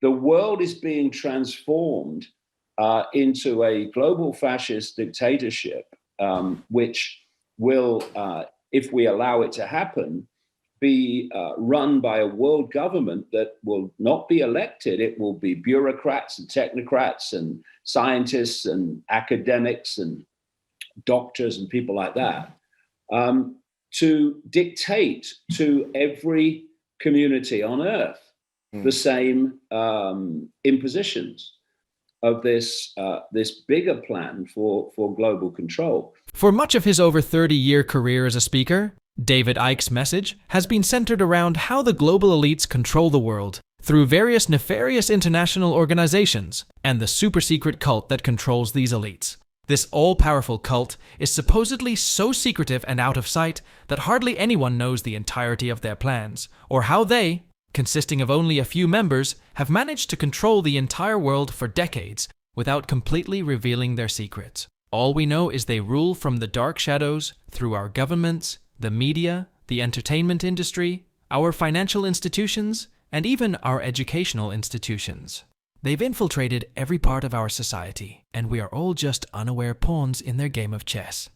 the world is being transformed into a global fascist dictatorship, which will, if we allow it to happen, be run by a world government that will not be elected. It will be bureaucrats and technocrats and scientists and academics and doctors and people like that, to dictate to every community on Earth the same impositions of this bigger plan for global control. For much of his over 30-year career as a speaker, David Icke's message has been centered around how the global elites control the world through various nefarious international organizations and the super-secret cult that controls these elites. This all-powerful cult is supposedly so secretive and out of sight that hardly anyone knows the entirety of their plans, or how they, consisting of only a few members, have managed to control the entire world for decades without completely revealing their secrets. All we know is they rule from the dark shadows through our governments, the media, the entertainment industry, our financial institutions, and even our educational institutions. They've infiltrated every part of our society, and we are all just unaware pawns in their game of chess.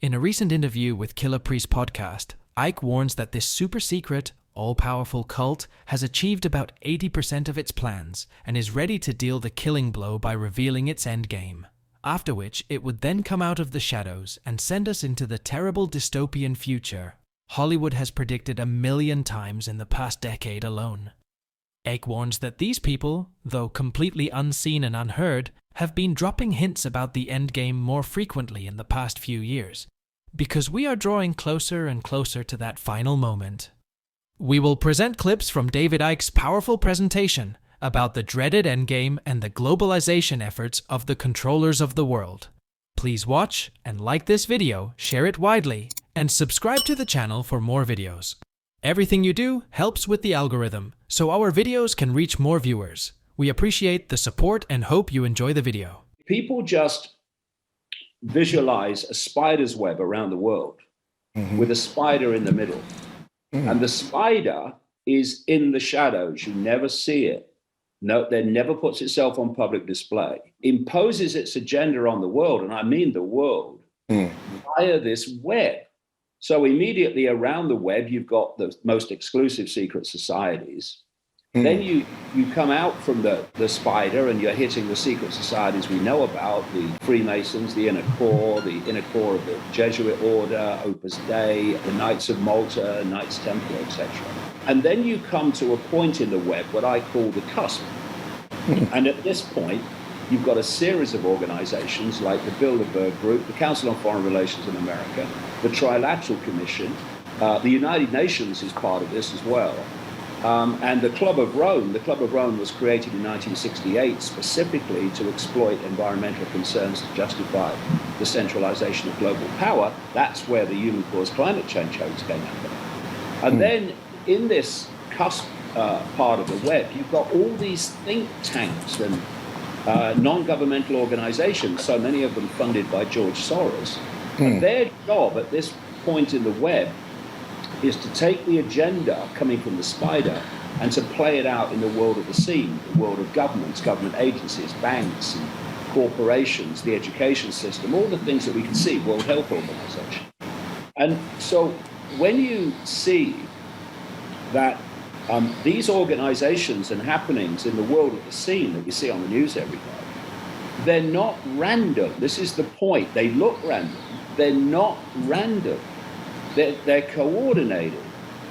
In a recent interview with Killer Priest podcast, Icke warns that this super-secret, all-powerful cult has achieved about 80% of its plans and is ready to deal the killing blow by revealing its endgame, after which it would then come out of the shadows and send us into the terrible dystopian future Hollywood has predicted 1,000,000 times in the past decade alone. Icke warns that these people, though completely unseen and unheard, have been dropping hints about the endgame more frequently in the past few years, because we are drawing closer and closer to that final moment. We will present clips from David Icke's powerful presentation about the dreaded endgame and the globalization efforts of the controllers of the world. Please watch and like this video, share it widely, and subscribe to the channel for more videos. Everything you do helps with the algorithm, so our videos can reach more viewers. We appreciate the support and hope you enjoy the video. People just visualize a spider's web around the world with a spider in the middle. And the spider is in the shadows. You never see it. No, that never puts itself on public display, imposes its agenda on the world, and I mean the world, via this web. So immediately around the web, you've got the most exclusive secret societies. Then you come out from the spider and you're hitting the secret societies we know about, the Freemasons, the inner core of the Jesuit order, Opus Dei, the Knights of Malta, Knights Templar, etc. And then you come to a point in the web, what I call the cusp. And at this point, you've got a series of organizations like the Bilderberg Group, the Council on Foreign Relations in America, the Trilateral Commission, the United Nations is part of this as well. And the Club of Rome. The Club of Rome was created in 1968 specifically to exploit environmental concerns to justify the centralization of global power. That's where the human-caused climate change hoax came out of. And then in this cusp part of the web, you've got all these think tanks and non-governmental organizations, so many of them funded by George Soros. And their job at this point in the web is to take the agenda coming from the spider and to play it out in the world of the scene, the world of governments, government agencies, banks, and corporations, the education system, all the things that we can see, World Health Organization. And so when you see that these organizations and happenings in the world of the scene that we see on the news every day, they're not random. This is the point. They look random. They're not random. They're coordinated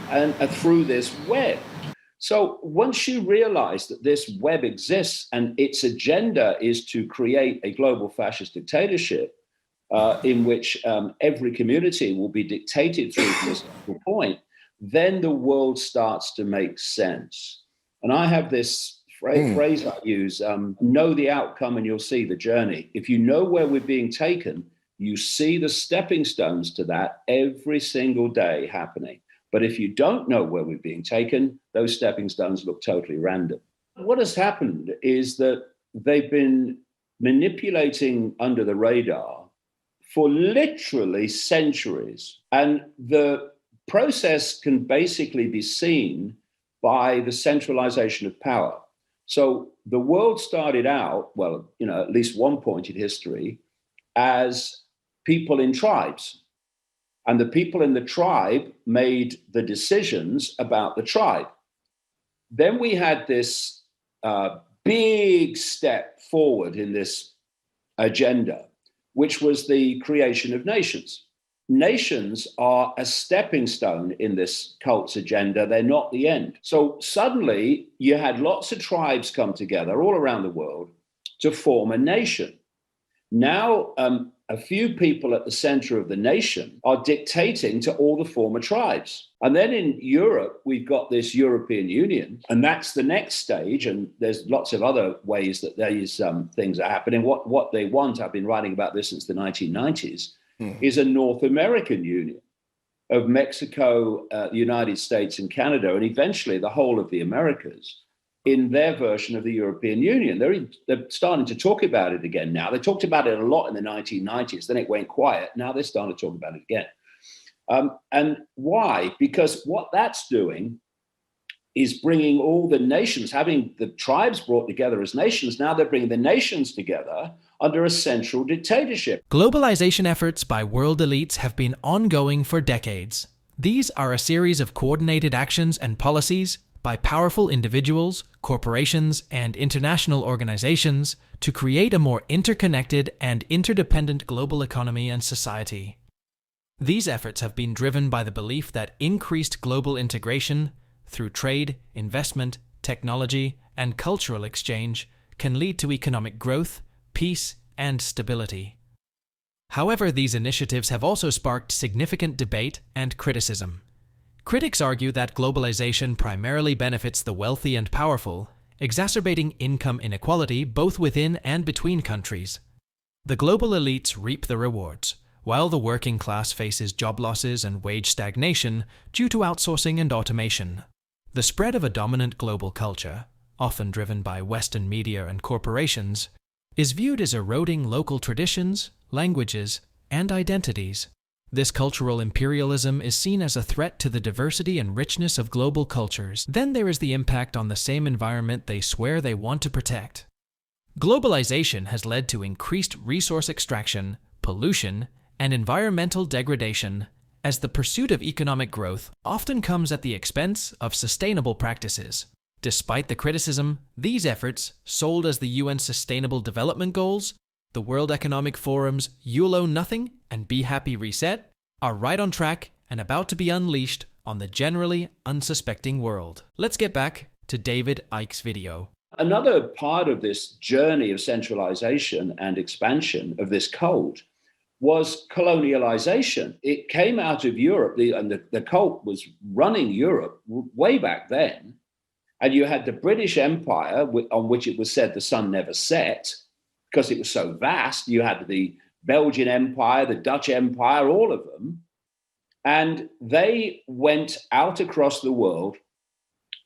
and through this web. So once you realize that this web exists and its agenda is to create a global fascist dictatorship in which every community will be dictated through this point, then the world starts to make sense. And I have this phrase I use, know the outcome and you'll see the journey. If you know where we're being taken, you see the stepping stones to that every single day happening. But if you don't know where we're being taken, those stepping stones look totally random. What has happened is that they've been manipulating under the radar for literally centuries. And the process can basically be seen by the centralization of power. So the world started out, well, at least one point in history, as people in tribes. And the people in the tribe made the decisions about the tribe. Then we had this big step forward in this agenda, which was the creation of nations. Nations are a stepping stone in this cult's agenda. They're not the end. So suddenly you had lots of tribes come together all around the world to form a nation. Now, a few people at the center of the nation are dictating to all the former tribes. And then in Europe, we've got this European Union, and that's the next stage. And there's lots of other ways that these things are happening. What they want, I've been writing about this since the 1990s, is a North American Union of Mexico, the United States, and Canada, and eventually the whole of the Americas in their version of the European Union. They're starting to talk about it again now. They talked about it a lot in the 1990s, then it went quiet. Now they're starting to talk about it again. And why? Because what that's doing is bringing all the nations, having the tribes brought together as nations, now they're bringing the nations together under a central dictatorship. Globalization efforts by world elites have been ongoing for decades. These are a series of coordinated actions and policies by powerful individuals, corporations, and international organizations to create a more interconnected and interdependent global economy and society. These efforts have been driven by the belief that increased global integration through trade, investment, technology, and cultural exchange can lead to economic growth, peace, and stability. However, these initiatives have also sparked significant debate and criticism. Critics argue that globalization primarily benefits the wealthy and powerful, exacerbating income inequality both within and between countries. The global elites reap the rewards, while the working class faces job losses and wage stagnation due to outsourcing and automation. The spread of a dominant global culture, often driven by Western media and corporations, is viewed as eroding local traditions, languages, and identities. This cultural imperialism is seen as a threat to the diversity and richness of global cultures. Then there is the impact on the same environment they swear they want to protect. Globalization has led to increased resource extraction, pollution, and environmental degradation, as the pursuit of economic growth often comes at the expense of sustainable practices. Despite the criticism, these efforts, sold as the UN Sustainable Development Goals, the World Economic Forum's You'll Own Nothing and Be Happy Reset, are right on track and about to be unleashed on the generally unsuspecting world. Let's get back to David Icke's video. Another part of this journey of centralization and expansion of this cult was colonialization. It came out of Europe, and the cult was running Europe way back then. And you had the British Empire, on which it was said the sun never set, because it was so vast. You had the Belgian Empire, the Dutch Empire, all of them. And they went out across the world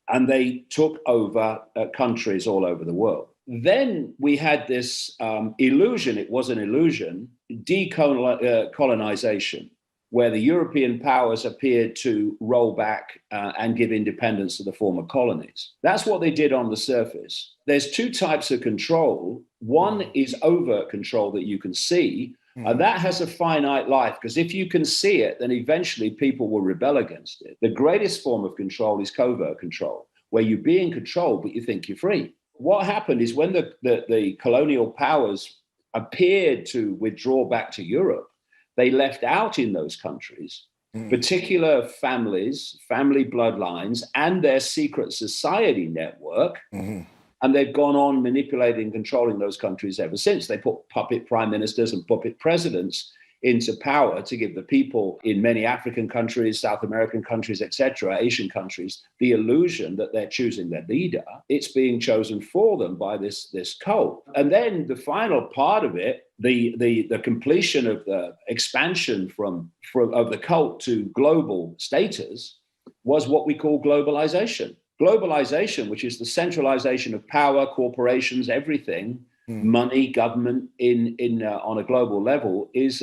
and they took over countries all over the world. Then we had this illusion, it was an illusion, decolonization, where the European powers appeared to roll back and give independence to the former colonies. That's what they did on the surface. There's two types of control. One is overt control that you can see, and that has a finite life, because if you can see it, then eventually people will rebel against it. The greatest form of control is covert control, where you be in control, but you think you're free. What happened is when the colonial powers appeared to withdraw back to Europe, they left out in those countries particular families, family bloodlines, and their secret society network. And they've gone on manipulating and controlling those countries ever since. They put puppet prime ministers and puppet presidents into power to give the people in many African countries, South American countries, etc., Asian countries, the illusion that they're choosing their leader. It's being chosen for them by this cult. And then the final part of it, the completion of the expansion of the cult to global status, was what we call globalization. Globalization, which is the centralization of power, corporations, everything, money, government on a global level, is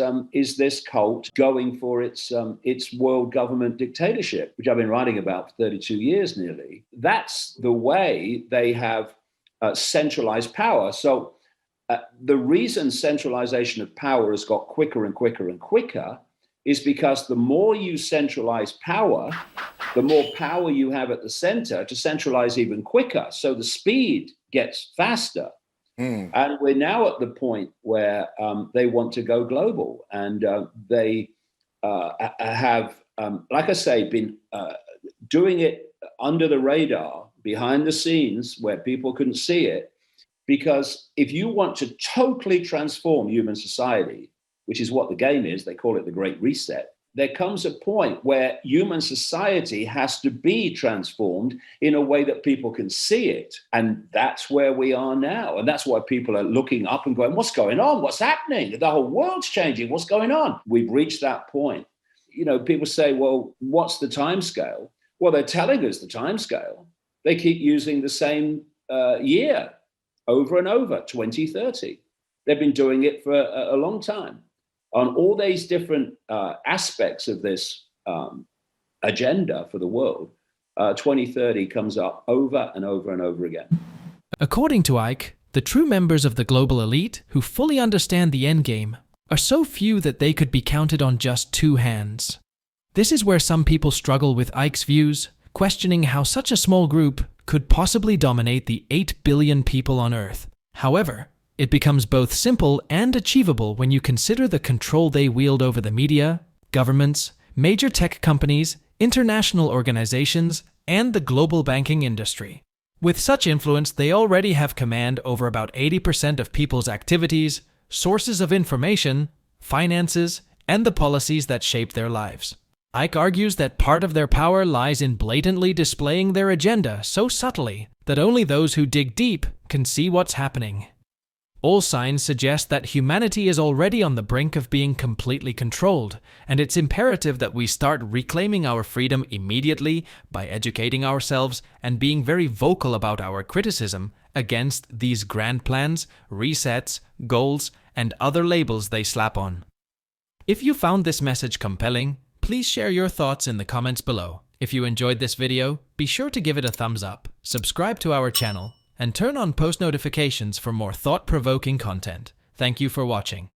this cult going for its world government dictatorship, which I've been writing about for 32 years nearly. That's the way they have centralized power. So the reason centralization of power has got quicker and quicker and quicker is because the more you centralize power, the more power you have at the center to centralize even quicker. So the speed gets faster. And we're now at the point where they want to go global, and they have, like I say, been doing it under the radar, behind the scenes, where people couldn't see it. Because if you want to totally transform human society, which is what the game is, they call it the Great Reset, there comes a point where human society has to be transformed in a way that people can see it. And that's where we are now. And that's why people are looking up and going, what's going on? What's happening? The whole world's changing. What's going on? We've reached that point. You know, people say, well, what's the time scale? Well, they're telling us the time scale. They keep using the same year over and over, 2030. They've been doing it for a long time. On all these different aspects of this agenda for the world, 2030 comes up over and over and over again. According to Ike, the true members of the global elite who fully understand the endgame are so few that they could be counted on just 2 hands. This is where some people struggle with Ike's views, questioning how such a small group could possibly dominate the 8 billion people on Earth. However, it becomes both simple and achievable when you consider the control they wield over the media, governments, major tech companies, international organizations, and the global banking industry. With such influence, they already have command over about 80% of people's activities, sources of information, finances, and the policies that shape their lives. Ike argues that part of their power lies in blatantly displaying their agenda so subtly that only those who dig deep can see what's happening. All signs suggest that humanity is already on the brink of being completely controlled, and it's imperative that we start reclaiming our freedom immediately by educating ourselves and being very vocal about our criticism against these grand plans, resets, goals, and other labels they slap on. If you found this message compelling, please share your thoughts in the comments below. If you enjoyed this video, be sure to give it a thumbs up, subscribe to our channel, and turn on post notifications for more thought-provoking content. Thank you for watching.